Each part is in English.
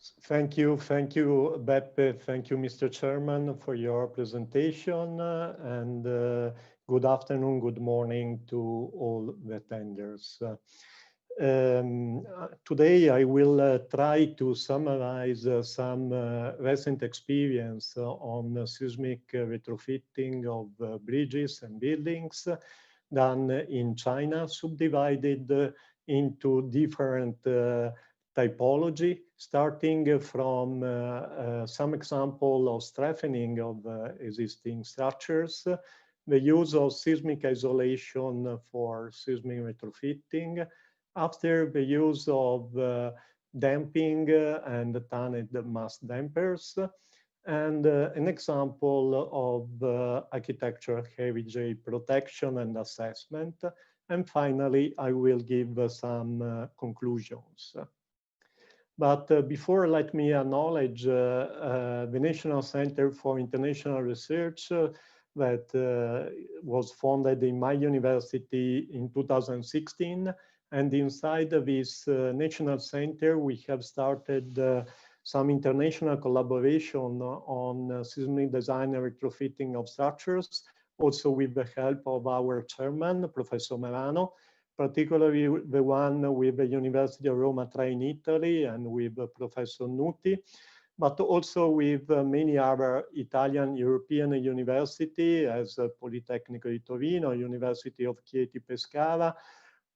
Thank you, Beppe. Thank you, Mr. Chairman, for your presentation, and good afternoon, good morning to all the attenders. Today, I will try to summarize some recent experience on seismic retrofitting of bridges and buildings done in China, subdivided into different typology, starting from some example of strengthening of existing structures, the use of seismic isolation for seismic retrofitting, after the use of damping and tunneled mass dampers, and an example of architectural heritage protection and assessment. And finally, I will give some conclusions. But before, let me acknowledge the National Center for International Research that was founded in my university in 2016. And inside this National Center, we have started some international collaboration on seismic design and retrofitting of structures, also with the help of our chairman, Professor Merano, particularly the one with the University of Roma Tre in Italy and with Professor Nuti, but also with many other Italian European universities as Politecnico di Torino, University of Chieti Pescara,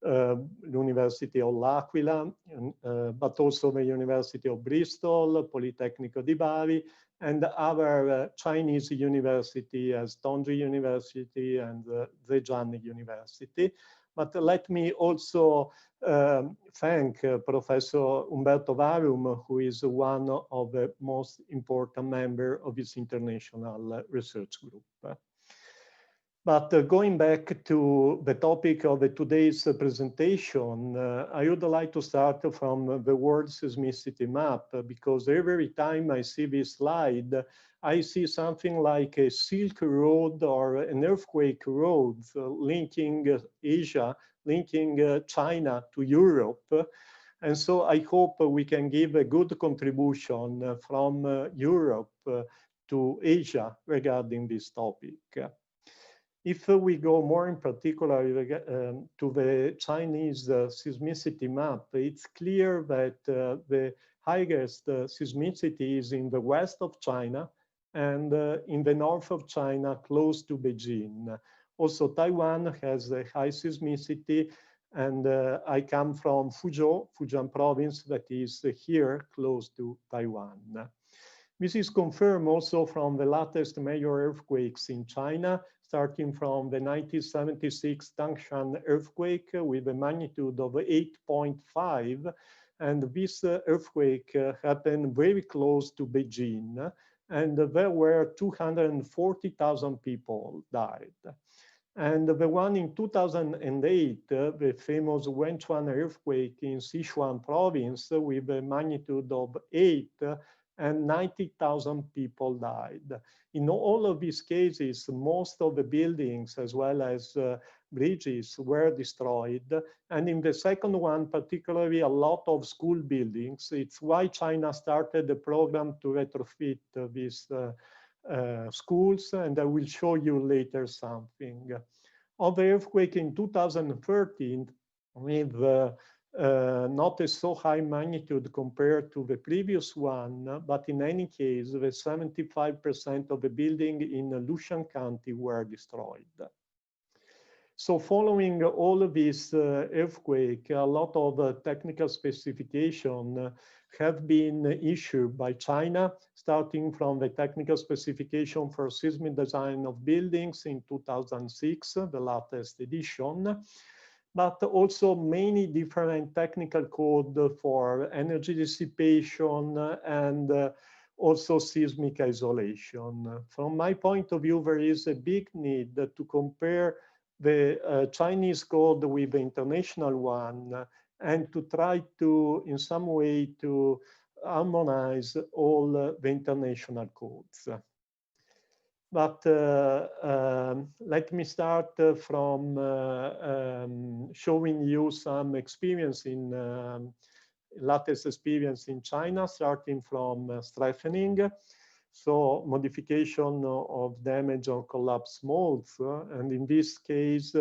University of L'Aquila, but also the University of Bristol, Politecnico di Bari, and other Chinese university as Tongji University and Zhejiang University. But let me also thank Professor Umberto Varum, who is one of the most important members of this international research group. But going back to the topic of today's presentation, I would like to start from the world seismicity map, because every time I see this slide, I see something like a Silk Road or an earthquake road linking Asia, linking China to Europe. And so I hope we can give a good contribution from Europe to Asia regarding this topic. If we go more in particular to the Chinese seismicity map, it's clear that the highest seismicity is in the west of China and in the north of China, close to Beijing. Also, Taiwan has a high seismicity, and I come from Fuzhou, Fujian province, that is here close to Taiwan. This is confirmed also from the latest major earthquakes in China, starting from the 1976 Tangshan Earthquake with a magnitude of 8.5. And this earthquake happened very close to Beijing, and there were 240,000 people died. And the one in 2008, the famous Wenchuan earthquake in Sichuan province with a magnitude of 8, and 90,000 people died. In all of these cases, most of the buildings as well as bridges were destroyed. And in the second one, particularly a lot of school buildings. It's why China started the program to retrofit these schools, and I will show you later something. Of the earthquake in 2013, with not a so high magnitude compared to the previous one, but in any case, the 75% of the building in Lushan County were destroyed. So following all of this earthquake, a lot of technical specifications have been issued by China, starting from the technical specification for seismic design of buildings in 2006, the latest edition, but also many different technical codes for energy dissipation and also seismic isolation. From my point of view, there is a big need to compare the Chinese code with the international one and to try to, in some way, to harmonize all the international codes. But let me start from showing you some experience in latest experience in China, starting from strengthening, so modification of damage or collapse molds. And in this case,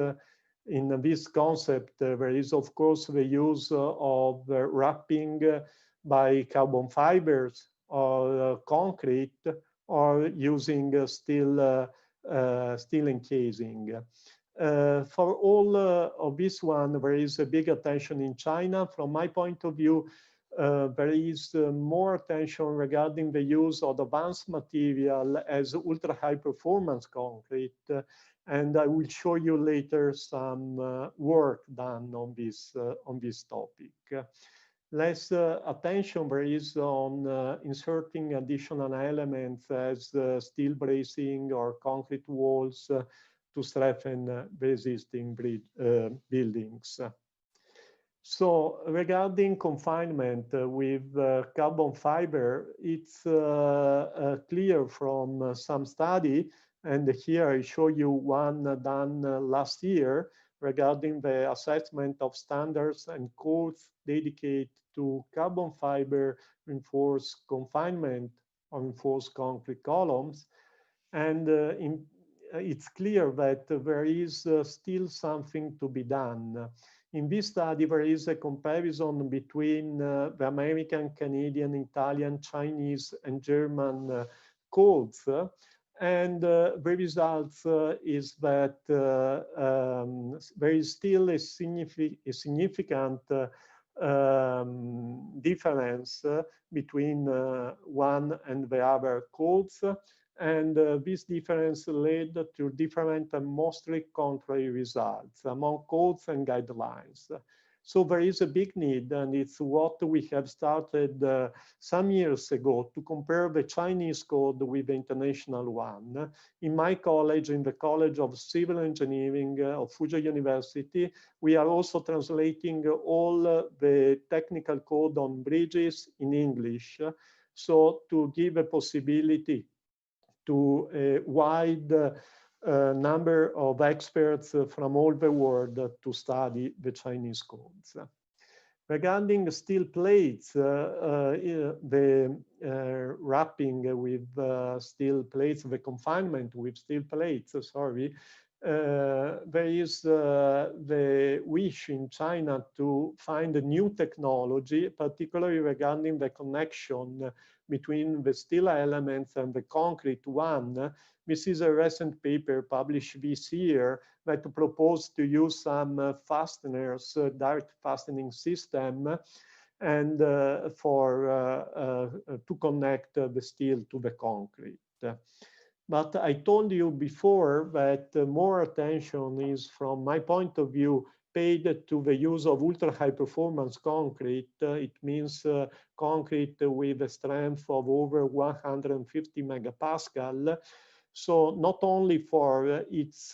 in this concept, there is, of course, the use of wrapping by carbon fibers or concrete, or using steel encasing. For all of this one, there is a big attention in China. From my point of view, there is more attention regarding the use of advanced material as ultra-high performance concrete. And I will show you later some work done on this topic. Less attention there is on inserting additional elements as steel bracing or concrete walls to strengthen the existing buildings. So regarding confinement with carbon fiber, it's clear from some study, and here I show you one done last year regarding the assessment of standards and codes dedicated to carbon fiber reinforced confinement or reinforced concrete columns. And it's clear that there is still something to be done. In this study, there is a comparison between the American, Canadian, Italian, Chinese, and German codes. And the results is that there is still a significant difference between one and the other codes. And this difference led to different and mostly contrary results among codes and guidelines. So there is a big need, and it's what we have started some years ago to compare the Chinese code with the international one. In my college, in the College of Civil Engineering of Fuzhou University, we are also translating all the technical code on bridges in English, so to give a possibility to a wide number of experts from all the world to study the Chinese codes. Regarding steel plates, the wrapping with steel plates, the confinement with steel plates, sorry, there is the wish in China to find a new technology, particularly regarding the connection between the steel elements and the concrete one. This is a recent paper published this year that proposed to use some fasteners, direct fastening system, and to connect the steel to the concrete. But I told you before that more attention is, from my point of view, paid to the use of ultra-high performance concrete. It means concrete with a strength of over 150 megapascal. So not only for its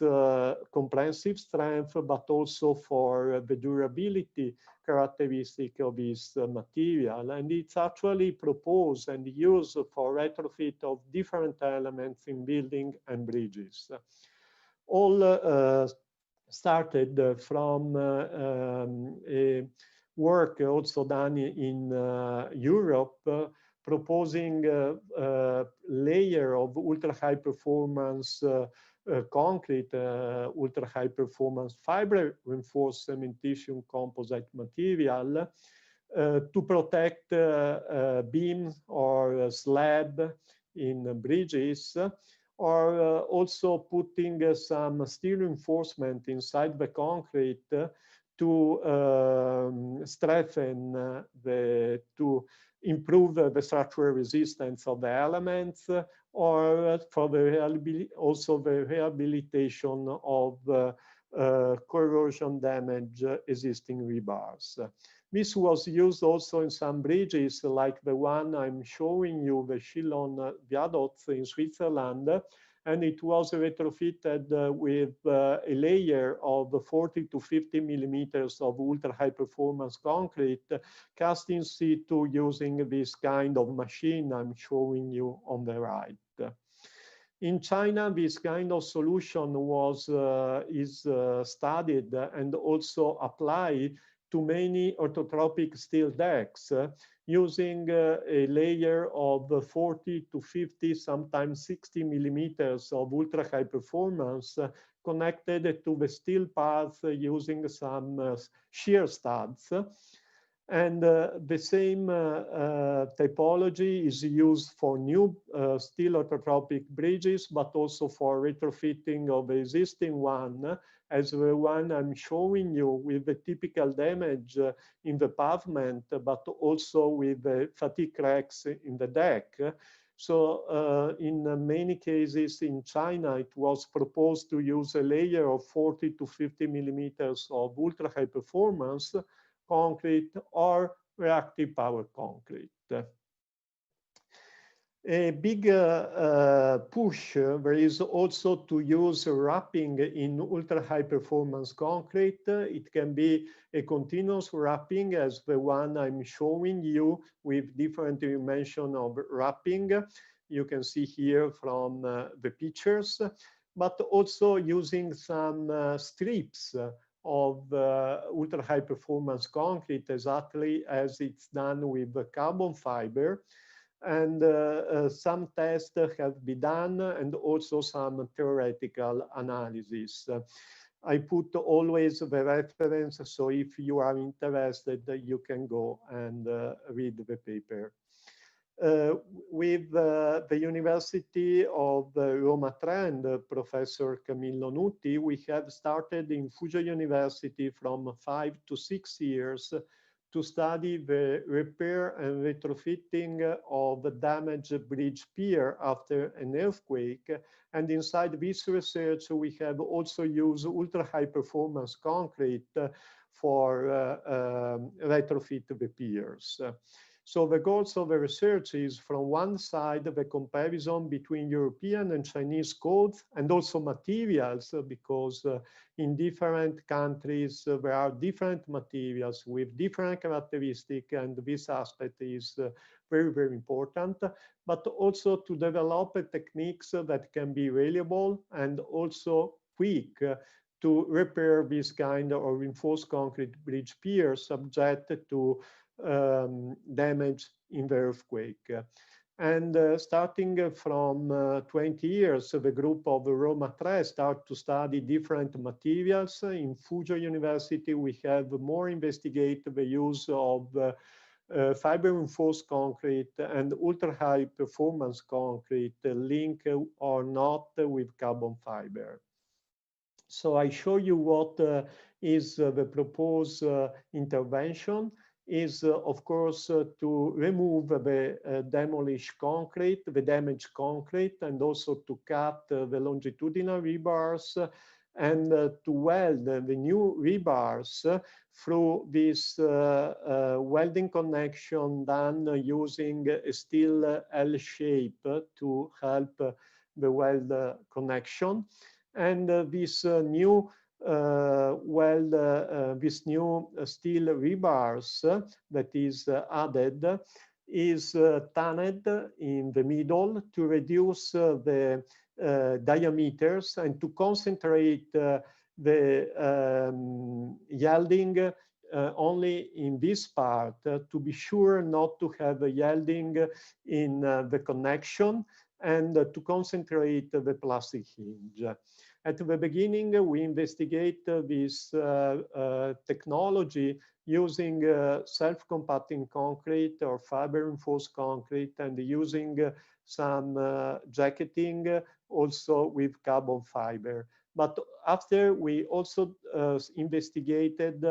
comprehensive strength, but also for the durability characteristic of this material. And it's actually proposed and used for retrofit of different elements in building and bridges. All started from a work also done in Europe, proposing a layer of ultra-high performance concrete, ultra-high performance fiber reinforced cementitious composite material to protect beams or slab in bridges, or also putting some steel reinforcement inside the concrete to strengthen to improve the structural resistance of the elements, or for the also the rehabilitation of corrosion damage existing rebars. This was used also in some bridges, like the one I'm showing you, the Schillon Viaduct in Switzerland, and it was retrofitted with a layer of 40 to 50 millimeters of ultra-high performance concrete cast in situ using this kind of machine I'm showing you on the right. In China, this kind of solution is studied and also applied to many orthotropic steel decks using a layer of 40 to 50, sometimes 60 millimeters of ultra high performance connected to the steel path using some shear studs. And the same typology is used for new steel orthotropic bridges, but also for retrofitting of the existing one, as the one I'm showing you with the typical damage in the pavement, but also with the fatigue cracks in the deck. So in many cases in China, it was proposed to use a layer of 40 to 50 millimeters of ultra high performance concrete or reactive power concrete. A big push there is also to use wrapping in ultra high performance concrete. It can be a continuous wrapping as the one I'm showing you with different dimension of wrapping. You can see here from the pictures, but also using some strips of ultra high performance concrete, exactly as it's done with the carbon fiber. And some tests have been done and also some theoretical analysis. I put always the reference, so if you are interested, you can go and read the paper. With the University of Roma Tre and Professor Camillo Nutti, we have started in Fuzhou University from 5 to 6 years to study the repair and retrofitting of the damaged bridge pier after an earthquake. And inside this research, we have also used ultra high performance concrete for retrofit the piers. So the goals of the research is, from one side, the comparison between European and Chinese codes and also materials, because in different countries, there are different materials with different characteristics, and this aspect is very, very important, but also to develop techniques that can be reliable and also quick to repair this kind of reinforced concrete bridge pier subject to damage in the earthquake. And starting from 20 years, the group of Roma Tre start to study different materials. In Fuzhou University, we have more investigate the use of fiber reinforced concrete and ultra high performance concrete link or not with carbon fiber. So I show you what is the proposed intervention. Is of course to remove the demolished concrete, the damaged concrete, and also to cut the longitudinal rebars and to weld the new rebars through this welding connection done using a steel L shape to help the weld connection. And this new this new steel rebars that is added is tanned in the middle to reduce the diameters and to concentrate the yielding only in this part to be sure not to have a yielding in the connection and to concentrate the plastic hinge. At the beginning, we investigate this technology using self-compacting concrete or fiber-reinforced concrete and using some jacketing also with carbon fiber. But after, we also investigated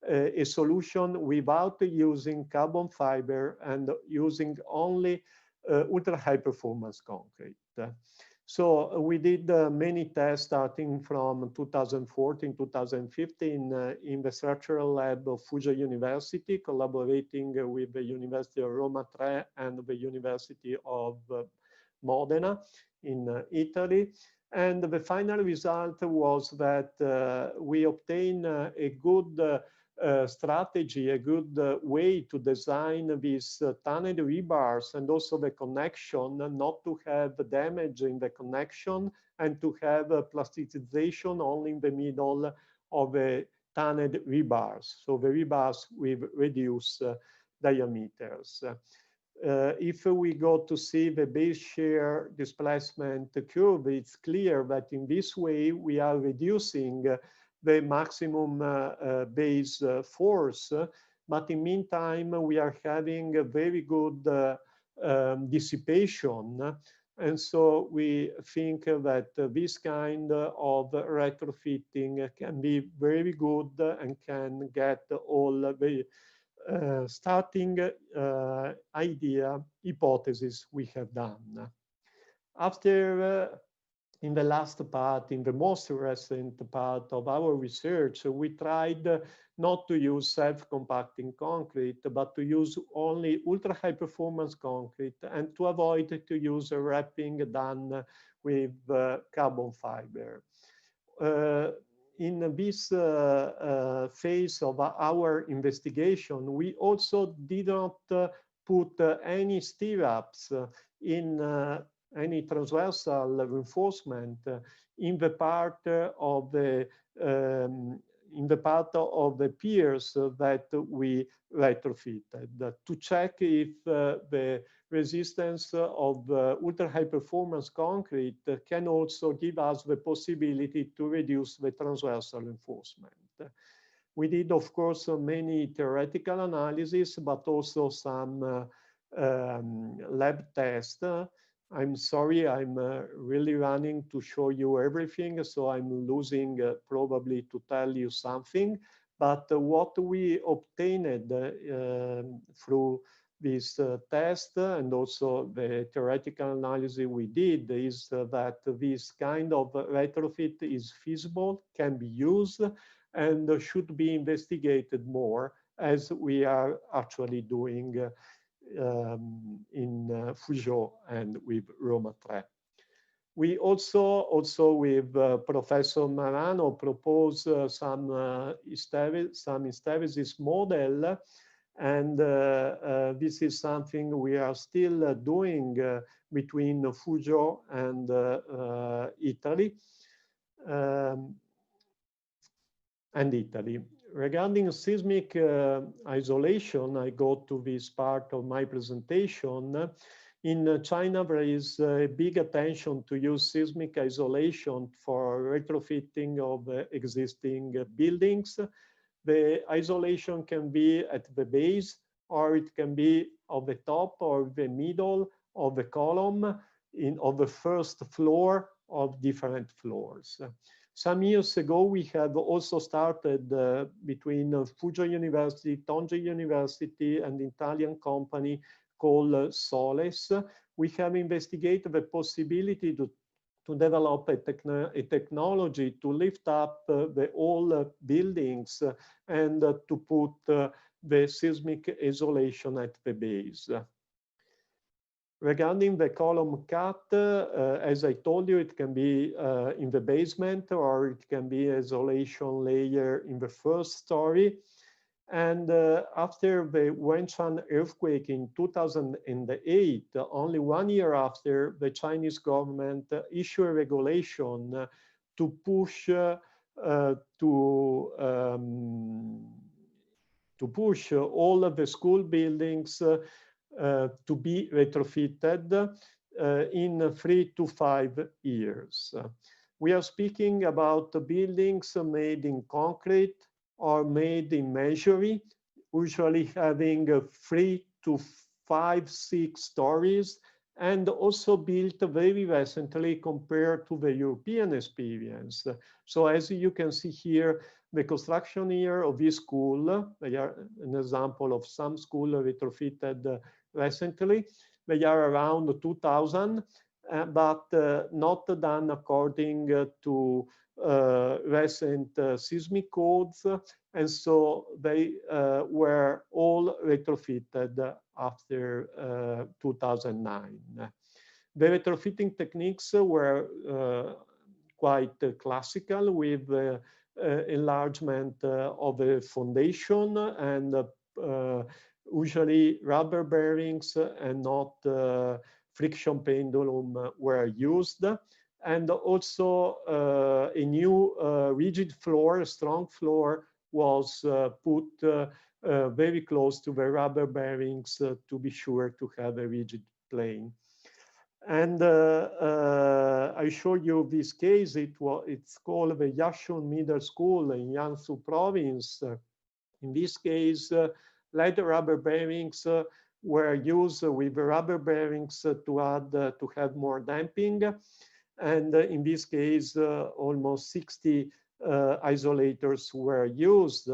a solution without using carbon fiber and using only ultra high performance concrete. So we did many tests starting from 2014, 2015 in the structural lab of Fuzhou University, collaborating with the University of Roma Tre and the University of Modena in Italy. And the final result was that we obtained a good strategy, a good way to design these tanned rebars and also the connection, not to have damage in the connection and to have plasticization only in the middle of a tanned rebars, so the rebars with reduced diameters. If we go to see the base shear displacement curve, it's clear that in this way we are reducing the maximum base force, but in meantime we are having a very good dissipation. And so we think that this kind of retrofitting can be very good and can get all the starting idea, hypothesis we have done. After, in the last part, in the most recent part of our research, we tried not to use self-compacting concrete, but to use only ultra-high performance concrete and to avoid to use a wrapping done with carbon fiber. In this phase of our investigation, we also did not put any stirrups in any transversal reinforcement in the part of the piers that we retrofitted to check if the resistance of ultra-high performance concrete can also give us the possibility to reduce the transversal reinforcement. We did, of course, many theoretical analysis, but also some lab tests. I'm sorry, I'm really running to show you everything, so I'm losing probably to tell you something. But what we obtained through this test and also the theoretical analysis we did is that this kind of retrofit is feasible, can be used, and should be investigated more, as we are actually doing in Fuzhou and with Roma 3. We also with Professor Marano propose some hysteresis model, and this is something we are still doing between Fuzhou and Italy. Regarding seismic isolation, I go to this part of my presentation. In China, there is a big attention to use seismic isolation for retrofitting of existing buildings. The isolation can be at the base, or it can be of the top or the middle of the column of the first floor of different floors. Some years ago, we have also started between Fuzhou University, Tongji University, and the Italian company called Soles. We have investigated the possibility to develop a technology to lift up the old buildings and to put the seismic isolation at the base. Regarding the column cut, as I told you, it can be in the basement, or it can be isolation layer in the first story. And after the Tangshan earthquake in 2008, only 1 year after, the Chinese government issued a regulation to push all of the school buildings to be retrofitted in 3 to 5 years. We are speaking about buildings made in concrete or made in masonry, usually having 3 to 5, 6 stories, and also built very recently compared to the European experience. So as you can see here, the construction year of this school, they are an example of some school retrofitted recently. They are around 2000, but not done according to recent seismic codes, and so they were all retrofitted after 2009. The retrofitting techniques were quite classical, with enlargement of the foundation and usually rubber bearings and not friction pendulum were used. And also a new rigid floor, a strong floor, was put very close to the rubber bearings to be sure to have a rigid plane. And I show you this case. It's called the Yashun Middle School in Jiangsu province. In this case, lead rubber bearings were used with rubber bearings to have more damping. And in this case, almost 60 isolators were used.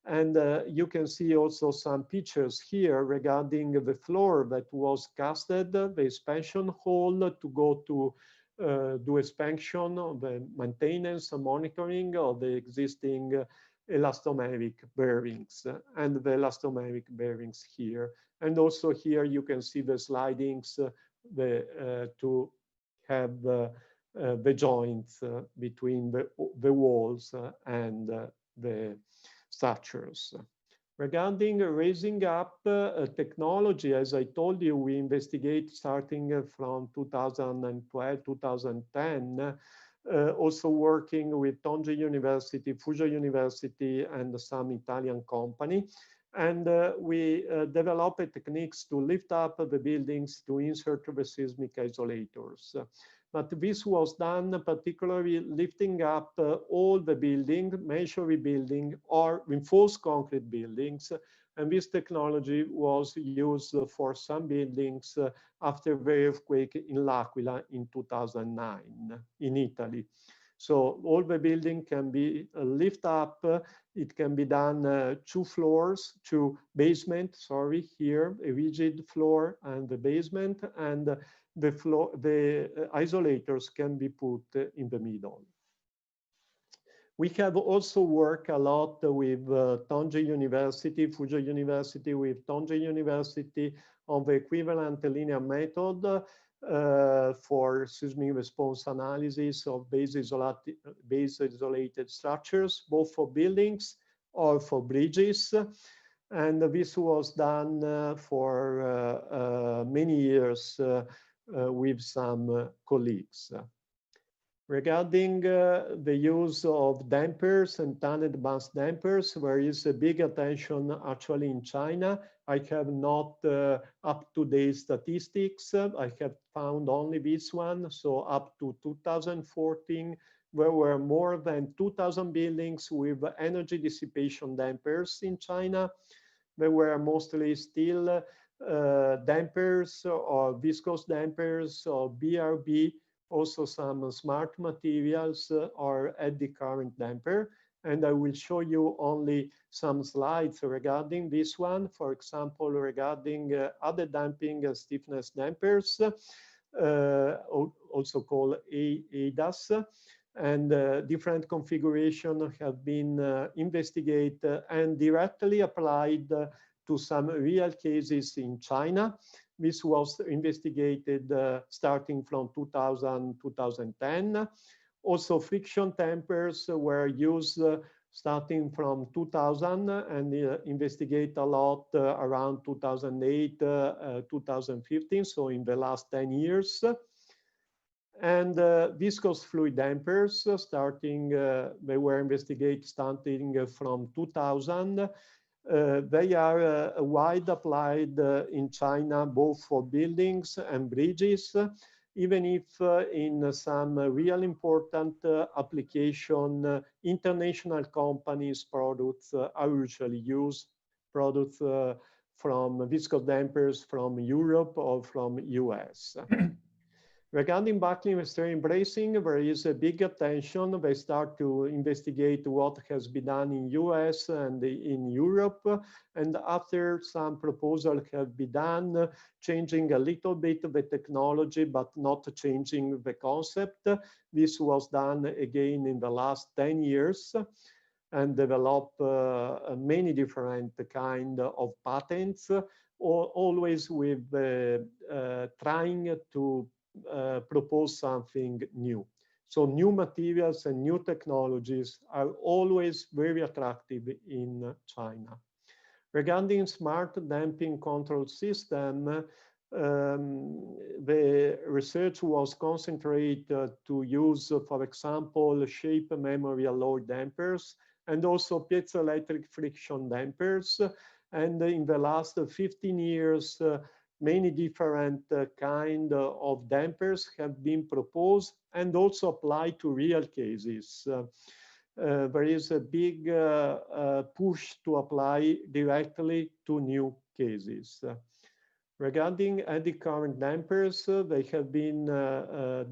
And you can see also some pictures here regarding the floor that was casted, the expansion hole to go to do expansion of the maintenance and monitoring of the existing elastomeric bearings and the elastomeric bearings here. And also here you can see the slidings to have the joints between the walls and the structures. Regarding raising up technology, as I told you, we investigate starting from 2012, 2010, also working with Tongji University, Fuzhou University, and some Italian company. And we developed techniques to lift up the buildings to insert the seismic isolators. But this was done particularly lifting up all the building, masonry building, or reinforced concrete buildings. And this technology was used for some buildings after the earthquake in L'Aquila in 2009 in Italy. So all the building can be lift up. It can be done 2 floors, 2 basement, sorry, here, a rigid floor and the basement, and the isolators can be put in the middle. We have also worked a lot with Tongji University, Fuzhou University, with Tongji University on the equivalent linear method for seismic response analysis of base isolated structures, both for buildings or for bridges. And this was done for many years with some colleagues. Regarding the use of dampers and tan-advanced dampers, there is a big attention actually in China. I have not up-to-date statistics. I have found only this one. So up to 2014, there were more than 2,000 buildings with energy dissipation dampers in China. There were mostly steel dampers or viscose dampers or BRB, also some smart materials or eddy current damper. And I will show you only some slides regarding this one. For example, regarding other damping stiffness dampers, also called ADAS. And different configurations have been investigated and directly applied to some real cases in China. This was investigated starting from 2000, 2010. Also, friction dampers were used starting from 2000 and investigate a lot around 2008, 2015, so in the last 10 years. And viscose fluid dampers, they were investigated starting from 2000. They are wide applied in China, both for buildings and bridges, even if in some real important application, international companies' products are usually used, products from viscose dampers from Europe or from US. Regarding buckling-restrained bracing, there is a big attention. They start to investigate what has been done in US and in Europe. And after some proposals have been done, changing a little bit the technology, but not changing the concept. This was done again in the last 10 years and developed many different kind of patents, always with trying to propose something new. So new materials and new technologies are always very attractive in China. Regarding smart damping control system, the research was concentrated to use, for example, shape memory alloy dampers and also piezoelectric friction dampers. And in the last 15 years, many different kind of dampers have been proposed and also applied to real cases. There is a big push to apply directly to new cases. Regarding eddy current dampers, they have been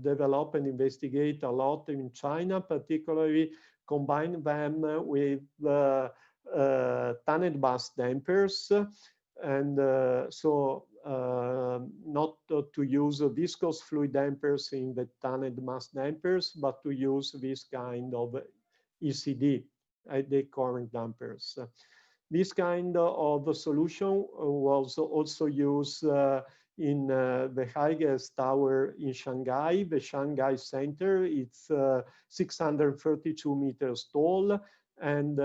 developed and investigated a lot in China, particularly combine them with tanned mass dampers, and not to use viscous fluid dampers in the tanned mass dampers, but to use this kind of ECD, eddy current dampers. This kind of solution was also used in the highest tower in Shanghai, the Shanghai Center. It's 632 meters tall, and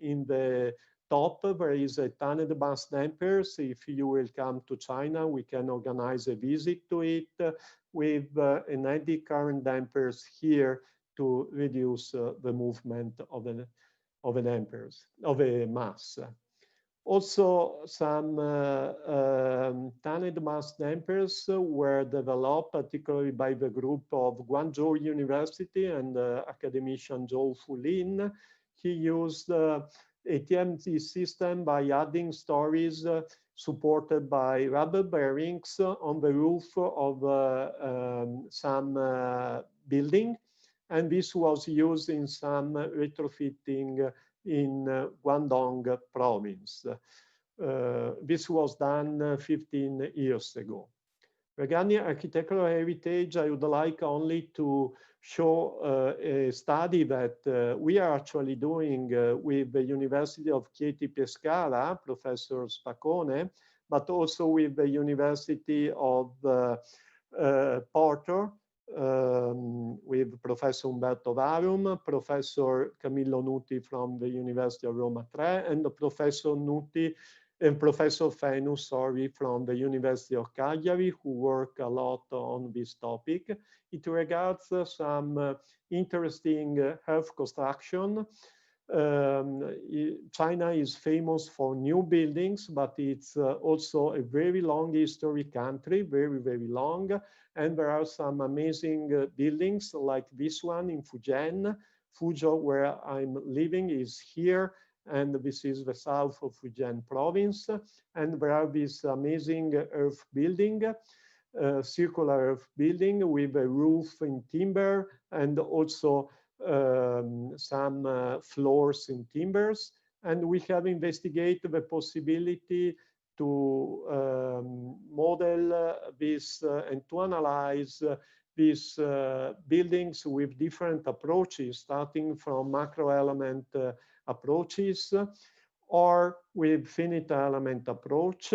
in the top there is a tanned mass dampers. If you will come to China, we can organize a visit to it with an eddy current dampers here to reduce the movement of a dampers, of a mass. Also, some tanned mass dampers were developed, particularly by the group of Guangzhou University and academician Zhou Fulin. He used a TMT system by adding stories supported by rubber bearings on the roof of some building. And this was used in some retrofitting in Guangdong province. This was done 15 years ago. Regarding architectural heritage, I would like only to show a study that we are actually doing with the University of Chieti Pescara, Professor Spaccone, but also with the University of Porto, with Professor Umberto Varum, Professor Camillo Nuti from the University of Roma Tre, and Professor Nuti and Professor Fenus, sorry, from the University of Cagliari, who work a lot on this topic. It regards some interesting earth construction. China is famous for new buildings, but it's also a very long history country, very, very long. And there are some amazing buildings like this one in Fujian. Fuzhou, where I'm living, is here. And this is the south of Fujian province. And there are this amazing earth building, circular earth building with a roof in timber and also some floors in timbers. And we have investigated the possibility to model this and to analyze these buildings with different approaches, starting from macro element approaches or with finite element approach.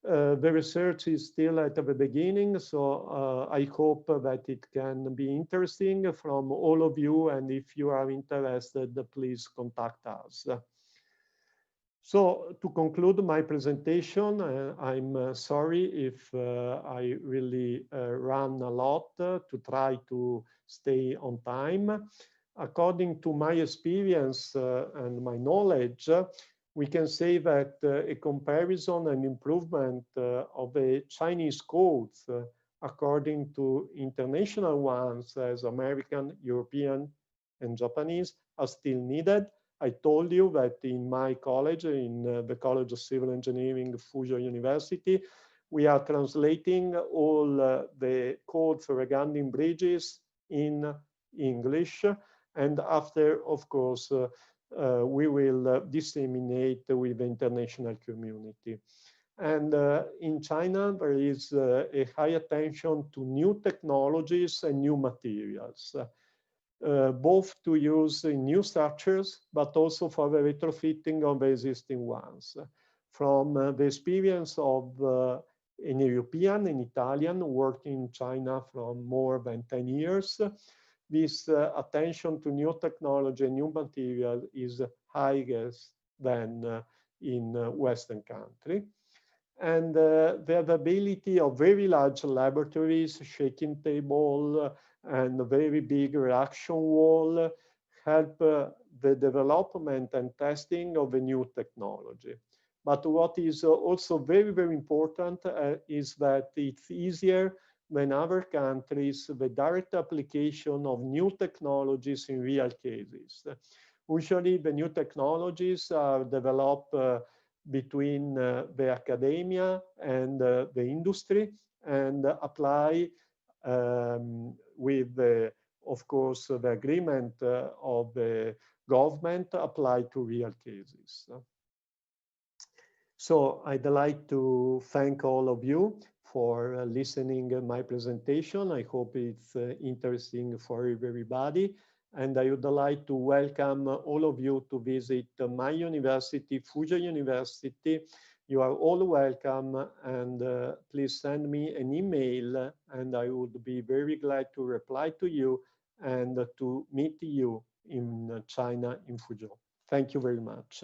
The research is still at the beginning, so I hope that it can be interesting from all of you, and if you are interested, please contact us. So to conclude my presentation, I'm sorry if I really ran a lot to try to stay on time. According to my experience and my knowledge, we can say that a comparison and improvement of the Chinese codes according to international ones as American, European, and Japanese are still needed. I told you that in my college, in the College of Civil Engineering, Fuzhou University, we are translating all the codes regarding bridges in English. And after, of course, we will disseminate with the international community. And in China, there is a high attention to new technologies and new materials. Both to use in new structures, but also for the retrofitting of the existing ones. From the experience of an European and Italian working in China for more than 10 years, this attention to new technology and new material is higher than in Western country. And the availability of very large laboratories, shaking table, and a very big reaction wall help the development and testing of a new technology. But what is also very, very important is that it's easier than other countries, the direct application of new technologies in real cases. Usually the new technologies are developed between the academia and the industry and apply with the, of course, the agreement of the government apply to real cases. So I'd like to thank all of you for listening to my presentation. I hope it's interesting for everybody. And I would like to welcome all of you to visit my university, Fuji University. You are all welcome, and please send me an email, and I would be very glad to reply to you and to meet you in China, in Fuzhou. Thank you very much.